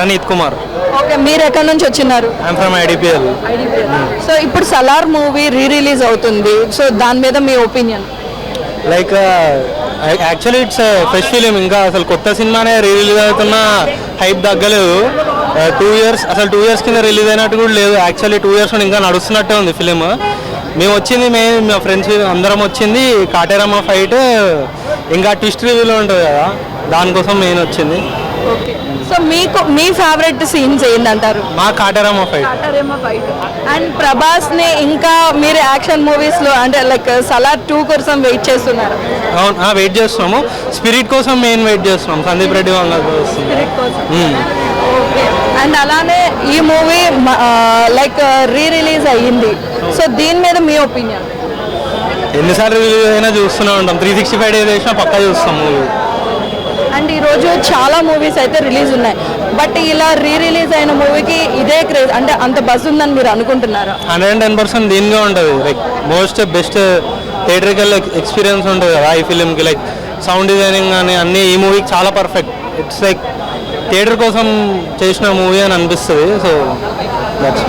Ranit Kumar. Okay, మీరు ఎక్కడి నుంచి వచ్చినారు? I'm from IDPL. సో ఇప్పుడు సలార్ మూవీ రిలీజ్ అవుతుంది, సో దాని మీద మీ opinion? Like actually it's a fresh film. ఇంకా అసలు కొత్త సినిమానే రిలీజ్ అవుతున్న హైప్ తగ్గలేదు. 2 years అసలు 2 years కింద రిలీజ్ అయినట్టు కూడా లేదు. యాక్చువల్లీ 2 years ఇంకా నడుస్తున్నట్టే ఉంది ఫిలిం. మేము వచ్చింది మా ఫ్రెండ్స్ అందరం వచ్చింది కాటేరమ్మ ఫైట్ ఇంకా ట్విస్ట్ రివ్యూలో ఉంటుంది కదా, దానికోసం మెయిన్ వచ్చింది. ఓకే, సో మీకు మీ ఫేవరెట్ సీన్స్ ఏంటంటారు? మా కాటేరమ్మ ఫైట్. అండ్ ప్రభాస్ ని ఇంకా మీరు యాక్షన్ మూవీస్ లో అంటే లైక్ సలార్ 2 కోసం వెయిట్ చేస్తున్నారు? అవును, వెయిట్ చేస్తున్నాము. స్పిరిట్ కోసం మెయిన్ వెయిట్ చేస్తున్నాం. సందీప్ రెడ్డి వాళ్ళ ఓకే, అండ్ అలానే ఈ మూవీ లైక్ రిలీజ్ అయ్యింది, సో దీని మీద మీ ఒపీనియన్? ఎన్నిసార్లు రిలీజ్ అయినా చూస్తూనే ఉంటాం. 365 డేస్ వేసినా పక్కా చూస్తాం మూవీ. అండ్ ఈరోజు చాలా మూవీస్ అయితే రిలీజ్ ఉన్నాయి, బట్ ఇలా రిలీజ్ అయిన మూవీకి ఇదే క్రేజ్ అంటే అంత బజ్ ఉందని మీరు అనుకుంటున్నారా? 110% దీనిగా ఉంటుంది. Like most best theatrical experience ఉంటుంది కదా ఈ ఫిలింకి. లైక్ సౌండ్ డిజైనింగ్ కానీ అన్నీ ఈ మూవీకి చాలా పర్ఫెక్ట్. ఇట్స్ లైక్ థియేటర్ కోసం చేసిన మూవీ అని అనిపిస్తుంది. So that's